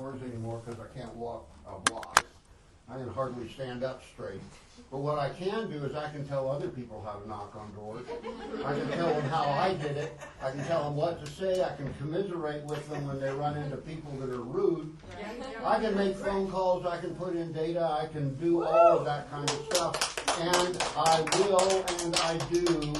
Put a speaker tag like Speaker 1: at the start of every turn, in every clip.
Speaker 1: doors anymore because I can't walk a block. I can hardly stand up straight. But what I can do is I can tell other people how to knock on doors. I can tell them how I did it. I can tell them what to say. I can commiserate with them when they run into people that are rude. I can make phone calls. I can put in data. I can do all of that kind of stuff. And I will, and I do,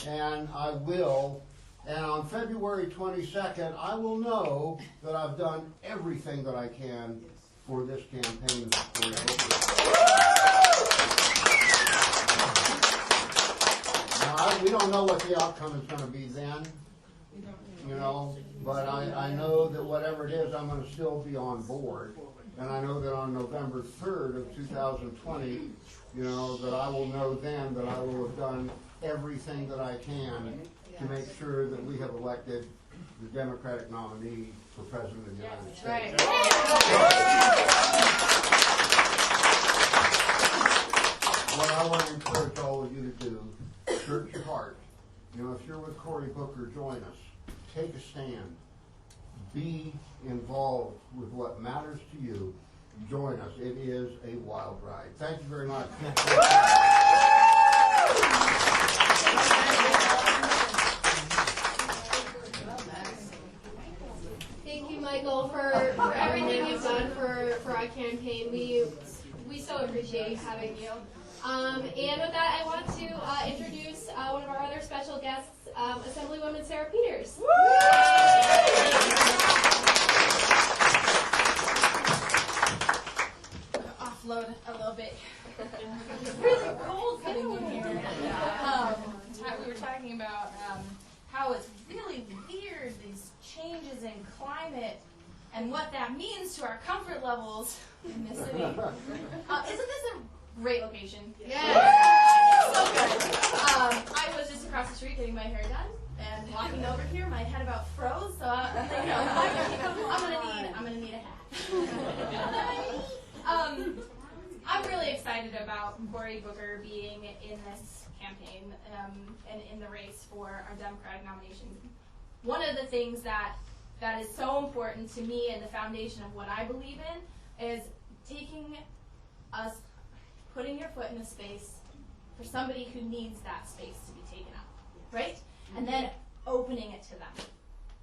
Speaker 1: and I will. And on February 22nd, I will know that I've done everything that I can for this campaign. Now, we don't know what the outcome is going to be then, you know, but I know that whatever it is, I'm going to still be on board. And I know that on November 3rd of 2020, you know, that I will know then that I will have done everything that I can to make sure that we have elected the Democratic nominee for President of the United States. What I want to encourage all of you to do, search your heart. You know, if you're with Cory Booker, join us. Take a stand. Be involved with what matters to you. Join us. It is a wild ride. Thank you very much.
Speaker 2: Thank you, Michael, for everything you've done for our campaign. We so appreciate having you. And with that, I want to introduce one of our other special guests, Assemblywoman Sarah Peters.
Speaker 3: Offload a little bit. It's really cold getting in here. We were talking about how it's really weird, these changes in climate and what that means to our comfort levels in this city. Isn't this a great location? Yeah. So good. I was just across the street getting my hair done and walking over here. My head about froze, so I'm gonna need a hat. I'm really excited about Cory Booker being in this campaign and in the race for our Democratic nomination. One of the things that is so important to me and the foundation of what I believe in is putting your foot in a space for somebody who needs that space to be taken up, right? And then opening it to them.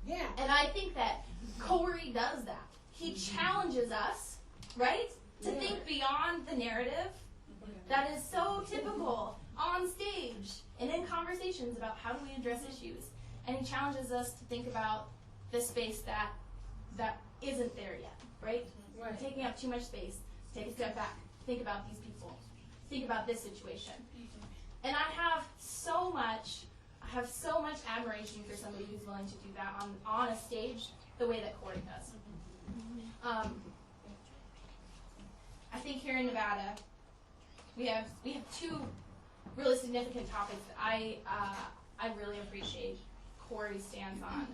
Speaker 3: Yeah. And I think that Cory does that. He challenges us, right, to think beyond the narrative that is so typical on stage and in conversations about how do we address issues. And he challenges us to think about the space that isn't there yet, right? We're taking up too much space. Take a step back. Think about these people. Think about this situation. And I have so much admiration for somebody who's willing to do that on a stage the way that Cory does. I think here in Nevada, we have two really significant topics that I really appreciate Cory stands on,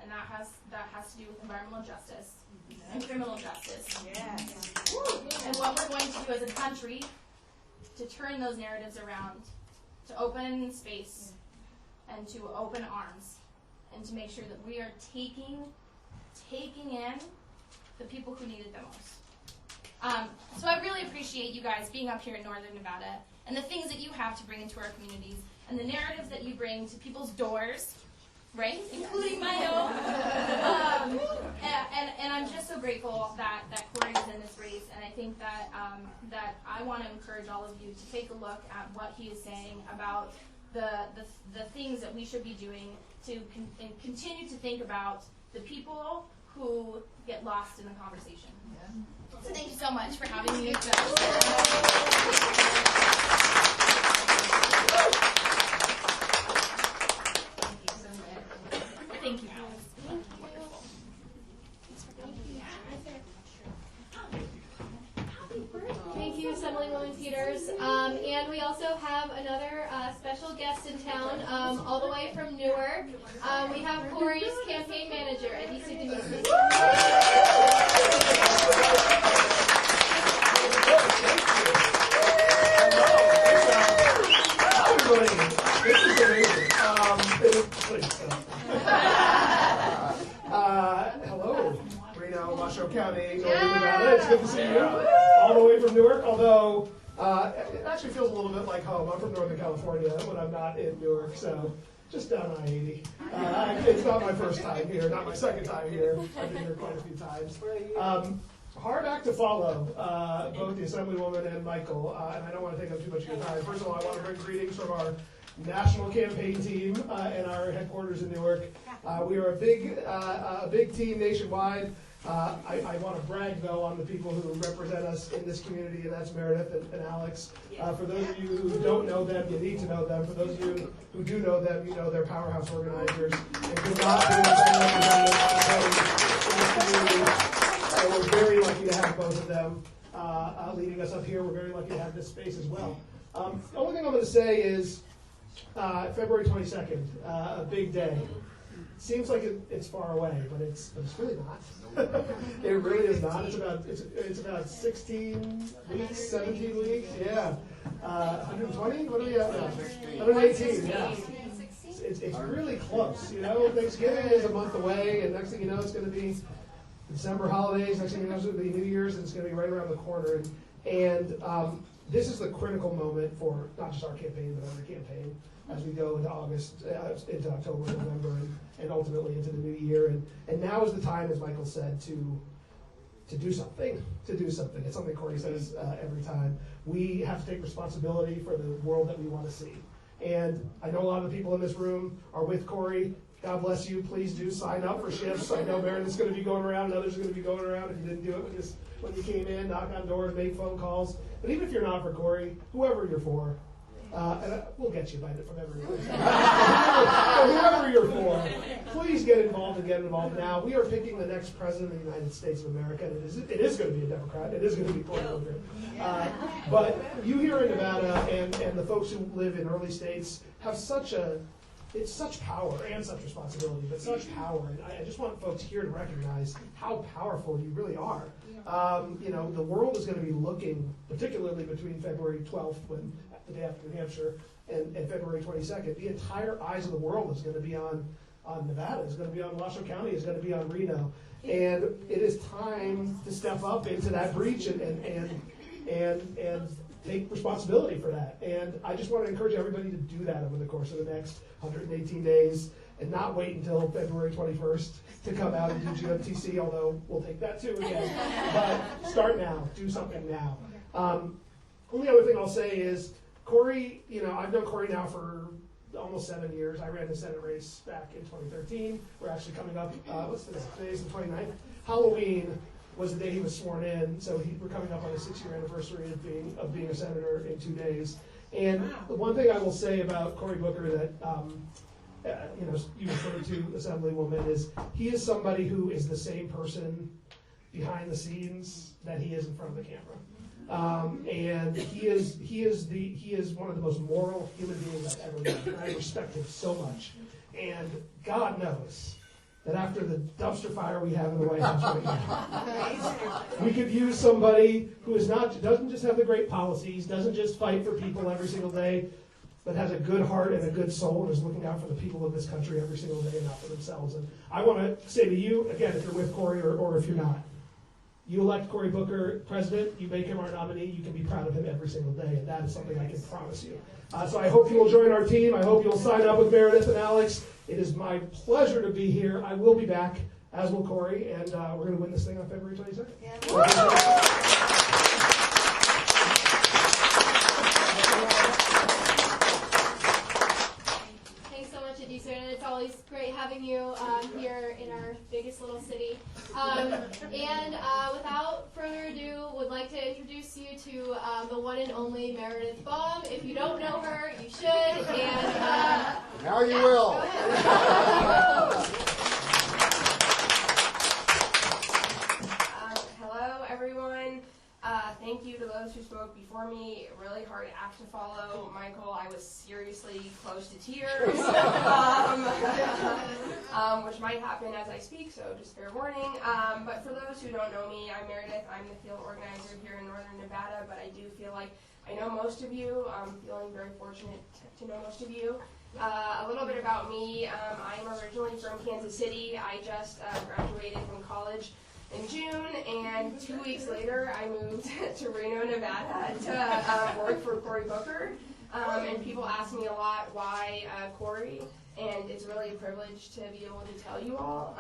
Speaker 3: and that has to do with environmental justice and criminal justice. Yes. And what we're going to do as a country to turn those narratives around, to open space and to open arms, and to make sure that we are taking in the people who need it the most. So I really appreciate you guys being up here in Northern Nevada and the things that you have to bring into our communities and the narratives that you bring to people's doors, right, including my own. And I'm just so grateful that Cory is in this race, and I think that I want to encourage all of you to take a look at what he is saying about the things that we should be doing to continue to think about the people who get lost in the conversation. Yeah. So thank you so much for having me. Thank you, Alice. Wonderful.
Speaker 2: Thank you, Assemblywoman Peters. And we also have another special guest in town, all the way from Newark. We have Cory's campaign manager, Addisu, Demissie.
Speaker 4: This is amazing. Hello, Reno, Washoe County. Northern Nevada. It's good to see you all the way from Newark, although it actually feels a little bit like home. I'm from Northern California when I'm not in Newark, so just down I-80. It's not my first time here, not my second time here. I've been here quite a few times. Hard act to follow, both the Assemblywoman and Michael, and I don't want to take up too much of your time. First of all, I want to bring greetings from our national campaign team and our headquarters in Newark. We are a big team nationwide. I want to brag, though, on the people who represent us in this community, and that's Meredith and Alex. For those of you who don't know them, you need to know them. For those of you who do know them, you know they're powerhouse organizers. And could not be and we're very lucky to have both of them leading us up here. We're very lucky to have this space as well. The only thing I'm going to say is February 22nd, a big day. Seems like it's far away, but it's really not. It really is not. It's about 16 weeks, 17 weeks. Yeah, 120. What are we at? 118. Yeah. It's really close. You know, Thanksgiving is a month away, and next thing you know, it's going to be December holidays. Next thing you know, it's going to be New Year's, and it's going to be right around the corner. And this is the critical moment for not just our campaign, but every campaign as we go into August, into October, November, and ultimately into the new year. And now is the time, as Michael said, to do something. It's something Cory says every time. We have to take responsibility for the world that we want to see. And I know a lot of the people in this room are with Cory. God bless you. Please do sign up for shifts. I know Meredith's going to be going around, and others are going to be going around. If you didn't do it when you came in, knock on doors, make phone calls. But even if you're not for Cory, whoever you're for, and we'll get you by it from everyone. Whoever you're for, please get involved now. We are picking the next president of the United States of America. And it is going to be a Democrat. It is going to be Cory Booker. But you here in Nevada and the folks who live in early states have such power and such responsibility, but such power. And I just want folks here to recognize how powerful you really are. The world is going to be looking, particularly between February 12th, the day after New Hampshire, and February 22nd. The entire eyes of the world is going to be on Nevada. It's going to be on Washoe County. It's going to be on Reno. And it is time to step up into that breach and take responsibility for that. And I just want to encourage everybody to do that over the course of the next 118 days and not wait until February 21st to come out and do GMTC, although we'll take that too again. But start now. Do something now. Only other thing I'll say is Cory, I've known Cory now for almost 7 years. I ran the Senate race back in 2013. We're actually coming up, what's today? Today's the 29th. Halloween was the day he was sworn in, so we're coming up on the 6-year anniversary of being a senator in 2 days. And the one thing I will say about Cory Booker that you referred to, Assemblywoman, is he is somebody who is the same person behind the scenes that he is in front of the camera. And he is one of the most moral human beings I've ever met, and I respect him so much. And God knows that after the dumpster fire we have in the White House right now, we could use somebody who doesn't just have the great policies, doesn't just fight for people every single day, but has a good heart and a good soul and is looking out for the people of this country every single day and not for themselves. And I want to say to you, again, if you're with Cory or if you're not, you elect Cory Booker president, you make him our nominee, you can be proud of him every single day, and that is something I can promise you. So I hope you will join our team. I hope you'll sign up with Meredith and Alex. It is my pleasure to be here. I will be back, as will Cory, and we're going to win this thing on February 22nd. Yeah.
Speaker 2: Addisu, and it's always great having you here in our biggest little city. And without further ado, would like to introduce you to the one and only Meredith Baum. If you don't know her, you should. And
Speaker 1: now you will.
Speaker 5: Hello, everyone. Thank you to those who spoke before me. Really hard act to follow. Michael, I was seriously close to tears, which might happen as I speak, so just fair warning. But for those who don't know me, I'm Meredith. I'm the field organizer here in Northern Nevada, but I do feel like I know most of you. I'm feeling very fortunate to know most of you. A little bit about me. I'm originally from Kansas City. I just graduated from college in June, and 2 weeks later I moved to Reno, Nevada to work for Cory Booker. And people ask me a lot why Cory, and it's really a privilege to be able to tell you all.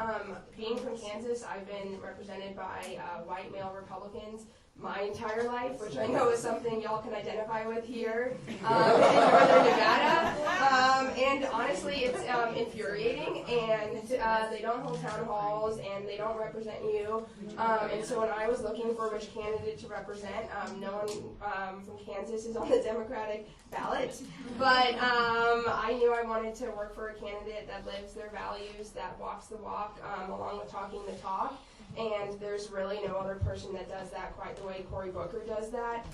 Speaker 5: Being from Kansas, I've been represented by white male Republicans my entire life, which I know is something y'all can identify with here in northern Nevada. And honestly, it's infuriating, and they don't hold town halls, and they don't represent you. And so when I was looking for which candidate to represent, no one from Kansas is on the Democratic ballot. But I knew I wanted to work for a candidate that lives their values, that walks the walk, along with talking the talk. And there's really no other person that does that quite the way Cory Booker does that.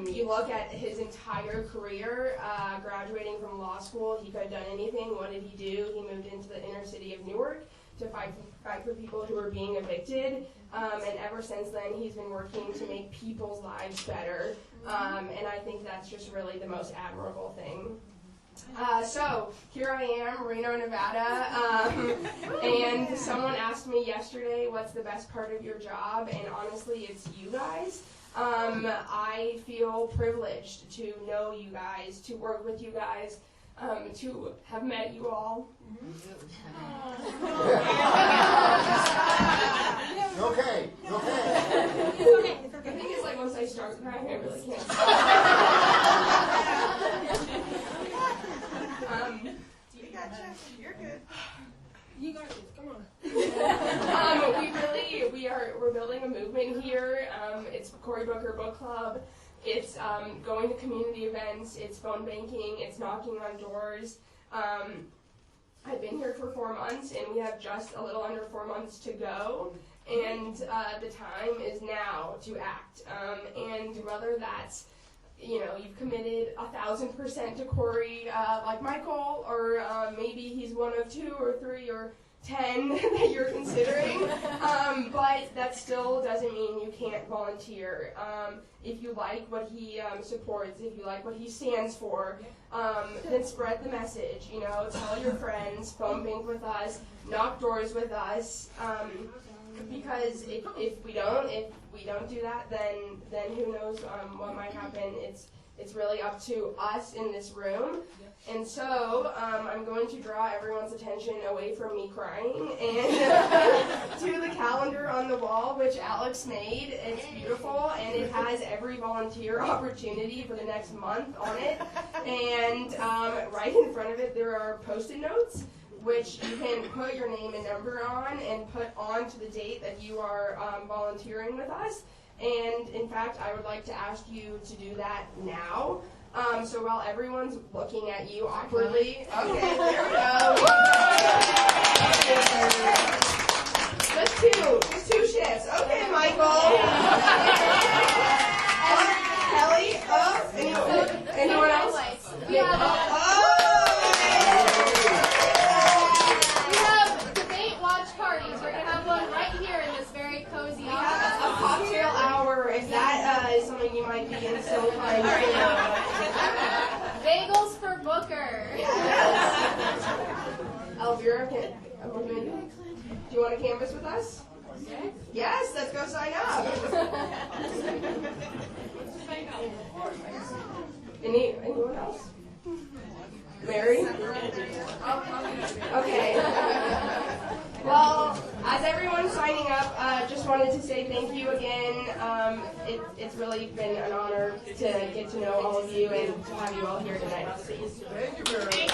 Speaker 5: You look at his entire career, graduating from law school, he could have done anything. What did he do? He moved into the inner city of Newark to fight for people who were being evicted. And ever since then, he's been working to make people's lives better. And I think that's just really the most admirable thing. So here I am, Reno, Nevada, and someone asked me yesterday, what's the best part of your job? And honestly, it's you guys. I feel privileged to know you guys, to work with you guys, to have met you all.
Speaker 1: Okay.
Speaker 5: The thing is, like, once I start crying, I really can't stop.
Speaker 6: You gotcha. You're good.
Speaker 5: You got this. Come on. We're building a movement here. It's Cory Booker Book Club. It's going to community events. It's phone banking. It's knocking on doors. I've been here for 4 months, and we have just a little under 4 months to go. And the time is now to act. And whether that's you've committed 1,000% to Cory, like Michael, or maybe he's one of 2 or 3 or 10 that you're considering, but that still doesn't mean you can't volunteer. If you like what he supports, if you like what he stands for, then spread the message. Tell your friends, phone bank with us, knock doors with us. Because if we don't do that, then who knows what might happen. It's really up to us in this room. And so I'm going to draw everyone's attention away from me crying and to the calendar on the wall, which Alex made. It's beautiful, and it has every volunteer opportunity for the next month on it. And right in front of it, there are Post-it notes, which you can put your name and number on and put on to the date that you are volunteering with us. And in fact, I would like to ask you to do that now. So while everyone's looking at you awkwardly, okay, there we go. Just two shifts. Okay, Michael. Kelly. Anyone else?
Speaker 2: Yeah. We're going to have one right here in this very cozy office.
Speaker 5: A cocktail hour, if that is something you might be in, so fine.
Speaker 2: Bagels for Booker.
Speaker 5: Elvira, do you want to canvas with us? Yes, let's go sign up. Anyone else? Mary? Okay. Well, as everyone's signing up, just wanted to say thank you again. It's really been an honor to get to know all of you and to have you all here tonight.
Speaker 1: Thank you very much.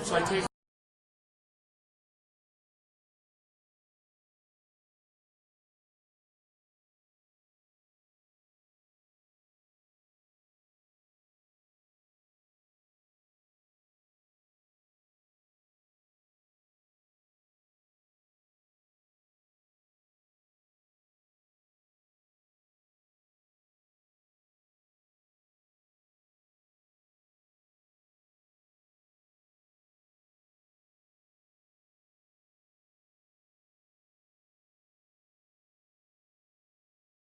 Speaker 7: So I take